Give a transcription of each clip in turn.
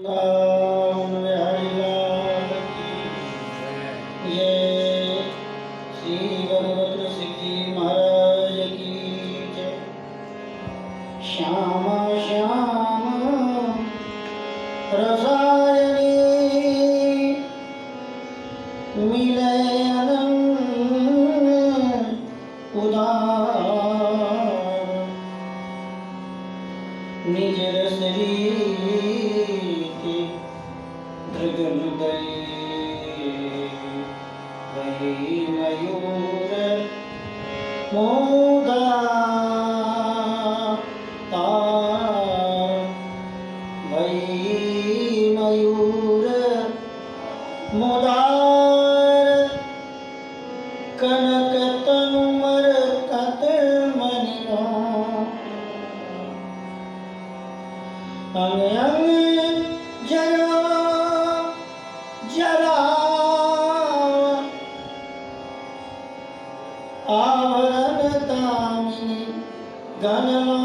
राम बिहारी लाल की जय। श्री वीरभद्र सिंह जी महाराज की जय। श्याम श्याम रसायनी मिले अनन्य उदार निज रसरी हृदय वही मयूर मोदा वही मयूर मोदार कनक तनुमर कत मनिनो अंग अंग जरा जरा आवरण तामिनी गणलो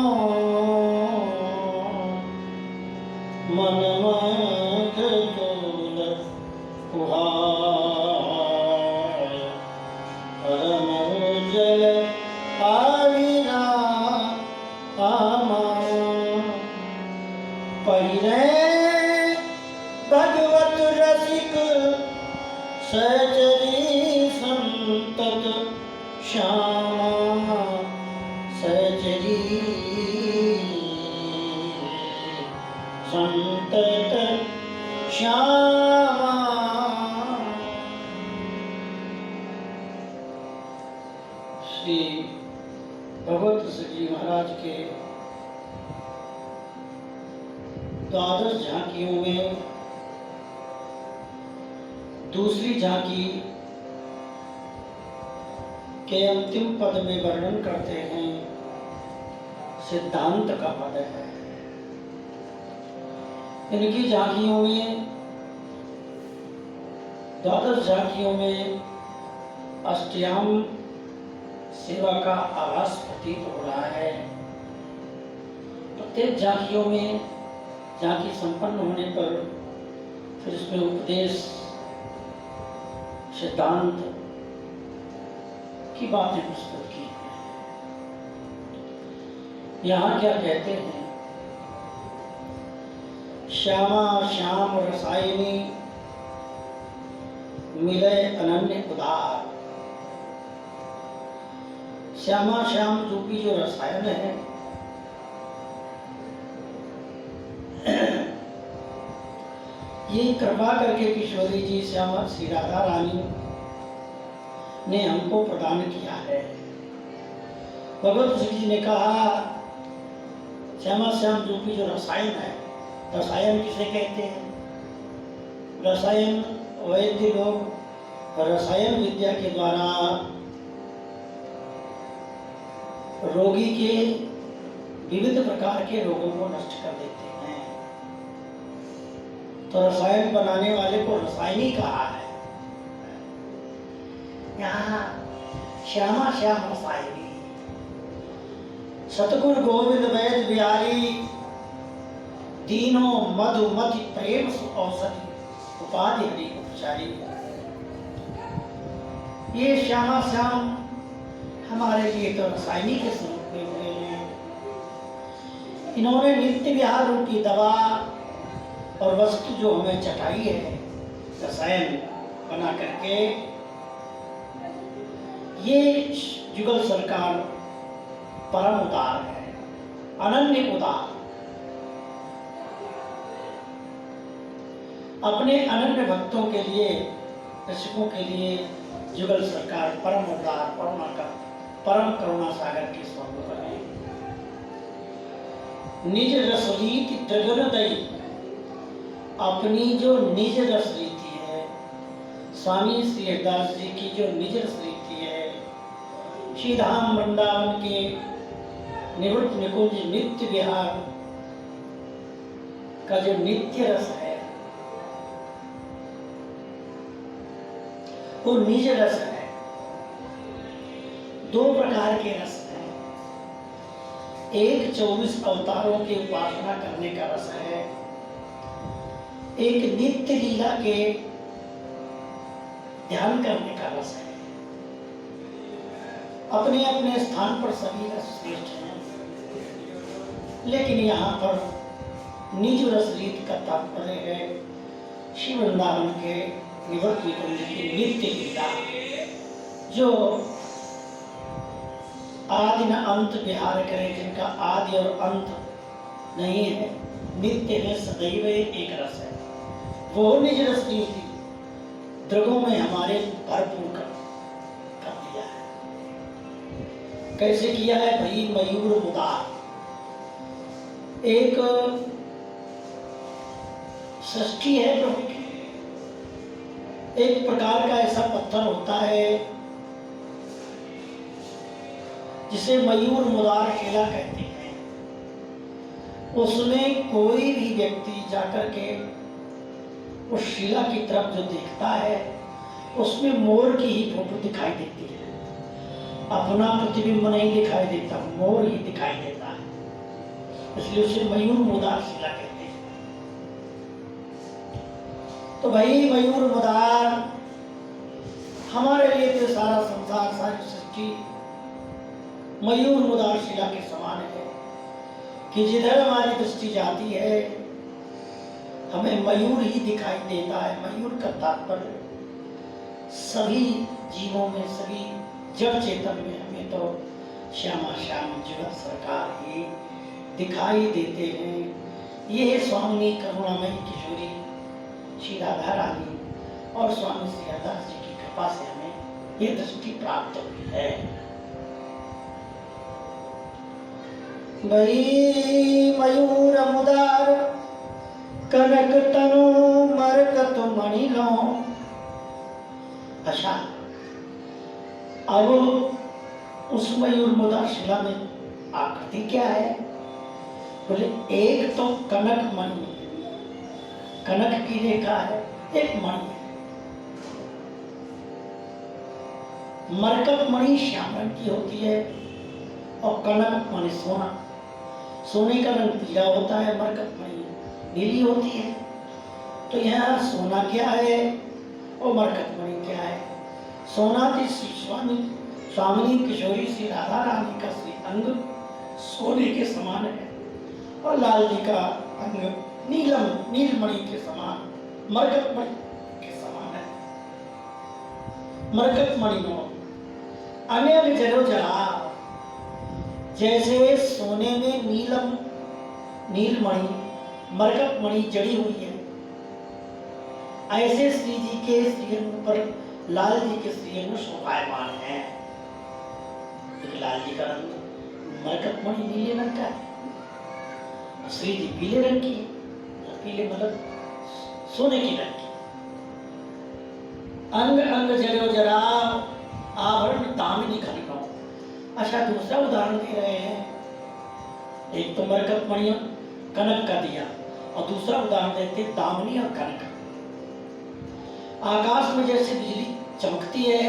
मन मग तोल कुहाय परम उज्जल आविरा आमा पहिरे भगवत रसिक सहचरी संतत श्यामा सहचरी संतत श्यामा। श्री भगवत सिंह जी महाराज के द्वादश झांकियों में दूसरी झांकी के अंतिम पद में वर्णन करते हैं सिद्धांत का पद है। इनकी झांकियों में द्वादश झांकियों में अष्टयाम सेवा का आभास प्रतीत हो रहा है। प्रत्येक झांकियों में झांकी संपन्न होने पर फिर इसमें उपदेश सिद्धांत की बातें प्रस्तुत की हैं। यहाँ क्या कहते हैं? श्यामा श्याम रसायनी मिले अनन्य उदार। श्यामा श्याम रूपी जो रसायन है ये कृपा करके किशोरी जी श्यामा श्री राधा रानी ने हमको प्रदान किया है। भगवत सिंह जी ने कहा श्यामा श्याम रूपी जो रसायन है, रसायन किसे कहते हैं? रसायन वैद्य लोग रसायन विद्या के द्वारा रोगी के विविध प्रकार के रोगों को नष्ट कर देते हैं। तो रसायन बनाने वाले को रसायनी कहा है। यहाँ श्यामा श्याम रसायनी सतगुरु गोविंद वैद्य बिहारी दीनों मधुमति प्रेम औषधि उपाधि हरि उपचारी। ये श्यामा श्याम हमारे लिए तो रसायनी के स्वरूप में हुए हैं। इन्होंने नित्य विहार रूपी दवा और वस्तु जो हमें चटाई है रसायन बना करके, ये जुगल सरकार परम उदार है, अनन्य उदार। अपने अनन्य भक्तों के लिए, दर्शकों के लिए जुगल सरकार परम उदार, परम करुणा सागर के स्वरूप है। निज रसरीति दृगन दई, अपनी जो निज रस रीति है, स्वामी श्री हरिदास जी की जो निज रस रीति है, श्री धाम वृंदावन के निवृत्त निकुंज नित्य विहार का जो नित्य रस है वो निज रस है। दो प्रकार के रस हैं। एक 24 अवतारों की उपासना करने का रस है, एक नित्य लीला के ध्यान करने का रस है। अपने अपने स्थान पर सभी रस श्रेष्ठ हैं, लेकिन यहाँ पर निज रस रीत का तात्पर्य है श्री वृंदावन के निवृत्ति कुंज की नित्य लीला, जो आदि न अंत विहार करे, जिनका आदि और अंत नहीं है, नित्य है, सदैव एक रस है। वो निज रस रीति द्रगों में हमारे भरपूर कर दिया है। कैसे किया है भाई? मयूर मुदार, एक सृष्टि है प्रभु की। एक प्रकार का ऐसा पत्थर होता है जिसे मयूर मुदार शिला कहते हैं। उसमें कोई भी व्यक्ति जाकर के उस शिला की तरफ जो देखता है, उसमें मोर की ही फोटो दिखाई देती है। अपना प्रतिबिंब नहीं दिखाई देता, मोर ही दिखाई देता है, इसलिए उसे मयूर मुदार शिला कहते हैं। तो भाई मयूर मुदार हमारे लिए तो सारा संसार, सारी सृष्टि मयूर मुदार शिला के समान है कि जिधर हमारी दृष्टि जाती है हमें मयूर ही दिखाई देता है। मयूर का तात्पर्य सभी जीवों में, सभी जड़ चेतन में हमें तो श्यामा श्याम जुगत सरकार ही दिखाई देते हैं। ये है स्वामी करुणामयी किशोरी श्री राधा रानी और स्वामी श्री हरदास जी की कृपा से हमें ये दृष्टि प्राप्त हुई है। भई मयूर मुदार कनक तनु मरकत मणि लो। अच्छा, अब उस मयूर मुदार शिला में आकृति क्या है? बोले एक तो कनक मणि, कनक की रेखा है, एक मणि है। मरकत मणि श्याम रंग की होती है और कनक मणि सोना, सोने का रंग पीला होता है, मरकत मणि नीली होती है। तो यहाँ सोना क्या है और मरकत मणि क्या है? सोना थी श्री स्वामिनी किशोरी श्री राधा रानी का श्री अंग सोने के समान है और लाल जी का अंग नीलमणि के समान, मरकत मणि के समान है। मरकत मणि नो अन्य जरो जरा, जैसे सोने में नीलमणि मरकत मणि जड़ी हुई है, ऐसे श्री जी के श्रीअंग पर लाल जी के श्रीअंग शोभायमान है। लाल जी का रंग मरकत मणि नीले रंग का है, श्री जी पीले रंग की, पीले मतलब सोने की रंग की। अंग अंग जरो जरा आभरण दामिनी घनो। अच्छा, दूसरा उदाहरण दे रहे हैं। एक तो मरकत मणि कनक का दिया और दूसरा उदाहरण देते दामिनी और कनक। आकाश में जैसे बिजली चमकती है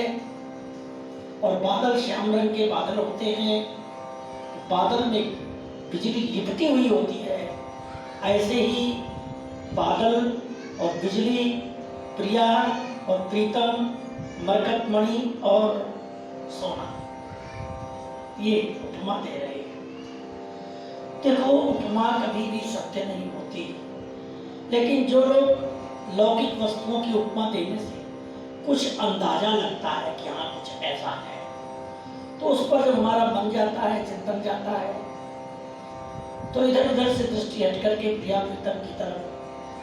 और बादल श्याम रंग के बादल होते हैं, बादल में बिजली लिपटी हुई होती है, ऐसे ही बादल और बिजली, प्रिया और प्रीतम, मरकत मणि और सोना, ये उपमा दे रहे हैं। देखो, उपमा कभी भी सत्य नहीं होती, लेकिन जो लोग लौकिक वस्तुओं की उपमा देने से कुछ अंदाजा लगता है कि हाँ कुछ ऐसा है, तो उस पर जब हमारा मन जाता है, चिंतन जाता है, तो इधर उधर से दृष्टि हट करके प्रिया प्रीतम की तरफ,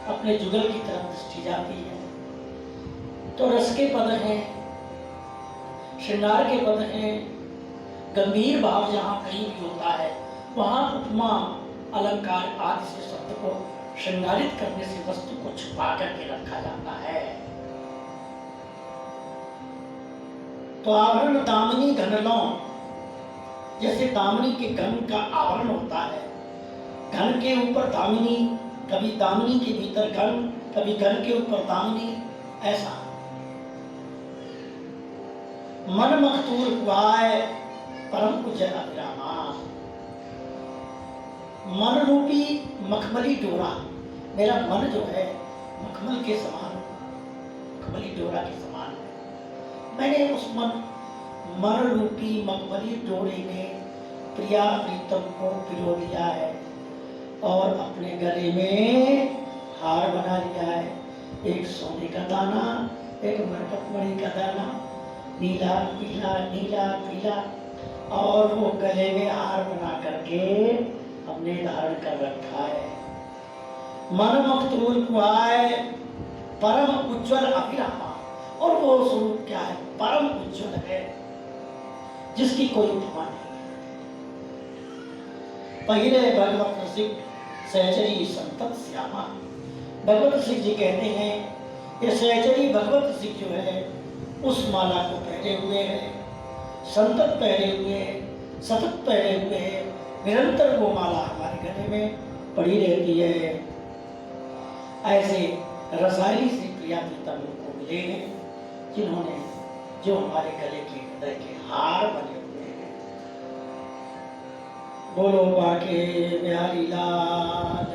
अपने जुगल की तरफ दृष्टि जाती है। तो रस के पद हैं, श्रृंगार के पद हैं, गंभीर भाव जहाँ कहीं भी होता है वहाँ उपमा, अलंकार आदि से शब्द को श्रृंगारित करने से वस्तु को छुपा करके रखा जाता है। तो आवरण दामिनी घनलों, जैसे दामिनी के घन का आवरण होता है, घन के ऊपर दामिनी, कभी दामिनी के भीतर घन, कभी घन के ऊपर दामिनी, ऐसा। मन मखतूर कुआय परम उज्जल अभिरामा। मन रूपी मखमली डोरा, मेरा मन जो है कमल के समान, कमली डोरा के समान है। मैंने उस मन रूपी मखमली डोरे में प्रिया प्रीतम को पिरो दिया है और अपने गले में हार बना लिया है। एक सोने का दाना, एक मरकतमणि का दाना, नीला पीला नीला पीला, और वो गले में हार बना करके हमने धारण कर रखा है। मन मखतूल कुआए परम उज्ज्वल अभिरामा, और वो स्वरूप क्या है? परम उज्ज्वल है, जिसकी कोई उपमा नहीं है। पहले भगवत रसिक सहचरी संतत श्यामा, भगवत रसिक जी कहते हैं ये सहचरी भगवत रसिक जो है उस माला को पहने हुए है, संतत पहने हुए है, सतत पहने हुए है, निरंतर वो माला हमारे गले में पड़ी रहती है। ऐसे रसायनी श्री प्रिया प्रीतम को मिले हैं जिन्होंने, जो हमारे गले के हृदय के हार बने हुए हैं। बोलो बाके बिहारी लाल